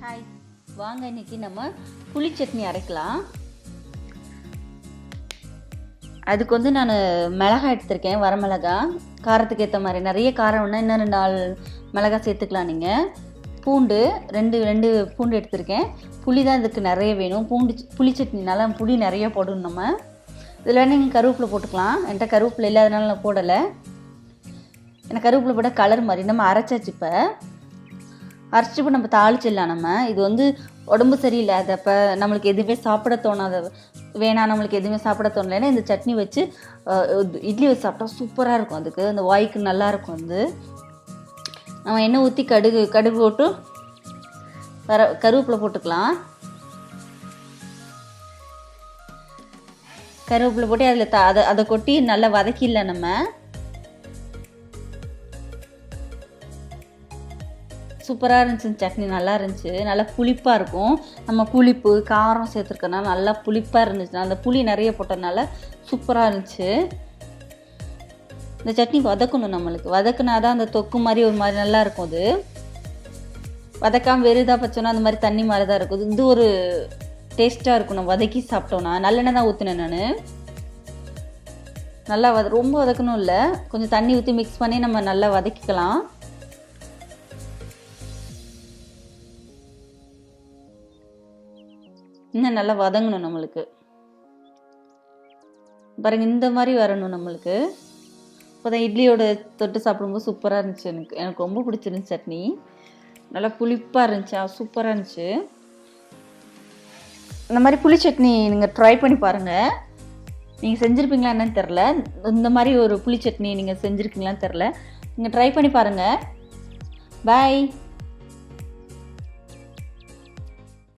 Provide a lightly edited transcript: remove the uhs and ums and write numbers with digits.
Hi, வாங்க இன்றைக்கி நம்ம புளி சட்னி அரைக்கலாம். அதுக்கு வந்து நான் மிளகாய் எடுத்திருக்கேன், வரமிளகா. காரத்துக்கு ஏற்ற மாதிரி நிறைய காரம் வேணால் இன்னும் 4 மிளகாய் சேர்த்துக்கலாம். நீங்கள் பூண்டு ரெண்டு பூண்டு எடுத்திருக்கேன். புளி தான் இதுக்கு நிறைய வேணும். புளி சட்னினால புளி நிறைய போடணும். நம்ம இதில் நீங்கள் கருவேப்பிலை போட்டுக்கலாம். என்கிட்ட கருவேப்பிலை இல்லாதனால நான் போடலை. எனக்கு கருவேப்பிலை போட்டால் கலர் மாதிரி. நம்ம அரைச்சாச்சு. இப்போ அரைச்சிப்போ நம்ம தாளிச்சிடலாம். நம்ம இது வந்து உடம்பு சரியில்லாதப்போ நம்மளுக்கு எதுவுமே சாப்பிட தோணாத வேணாம், நம்மளுக்கு எதுவுமே சாப்பிட தோணலைன்னா இந்த சட்னி வச்சு இட்லி வச்சு சாப்பிட்டா சூப்பராக இருக்கும். அதுக்கு அந்த வாய்க்கு நல்லாயிருக்கும். வந்து நம்ம எண்ணெய் ஊற்றி கடுகு போட்டு கருவேப்பிலை போட்டுக்கலாம். கருவேப்பிலை போட்டு அதில் அதை கொட்டி நல்லா வதக்கிடலாம். நம்ம சூப்பராக இருந்துச்சு. சட்னி நல்லா இருந்துச்சு. நல்லா புளிப்பாக இருக்கும். நம்ம புளிப்பு காரம் சேர்த்துருக்கனால நல்லா புளிப்பாக இருந்துச்சு. அந்த புளி நிறைய போட்டதுனால சூப்பராக இருந்துச்சு. இந்த சட்னி வதக்கணும். நம்மளுக்கு வதக்குனா தான் அந்த தொக்கு மாதிரி ஒரு மாதிரி நல்லா இருக்கும். அது வதக்காமல் வெறுதாக பச்சோன்னா அந்த மாதிரி தண்ணி மாதிரி தான் இருக்கும். இது ஒரு டேஸ்ட்டாக இருக்கும். நம்ம வதக்கி சாப்பிட்டோன்னா நல்லெண்ணெய் தான் ஊற்றினேன் நான். நல்லா ரொம்ப வதக்கணும் இல்லை, கொஞ்சம் தண்ணி ஊற்றி மிக்ஸ் பண்ணி நம்ம நல்லா வதக்கிக்கலாம். இன்னும் நல்லா வதங்கணும். நம்மளுக்கு பாருங்க, இந்த மாதிரி வரணும் நம்மளுக்கு. இப்போ தான் இட்லியோட தொட்டு சாப்பிடும்போது சூப்பராக இருந்துச்சு. எனக்கு ரொம்ப பிடிச்சிருந்துச்சு. சட்னி நல்லா புளிப்பாக இருந்துச்சு, சூப்பராக இருந்துச்சு. இந்த மாதிரி புளி சட்னி நீங்கள் ட்ரை பண்ணி பாருங்கள். நீங்கள் செஞ்சுருப்பீங்களா என்னன்னு தெரில. இந்த மாதிரி ஒரு புளி சட்னி நீங்கள் செஞ்சுருக்கீங்களான்னு தெரில. நீங்கள் ட்ரை பண்ணி பாருங்கள். பாய்.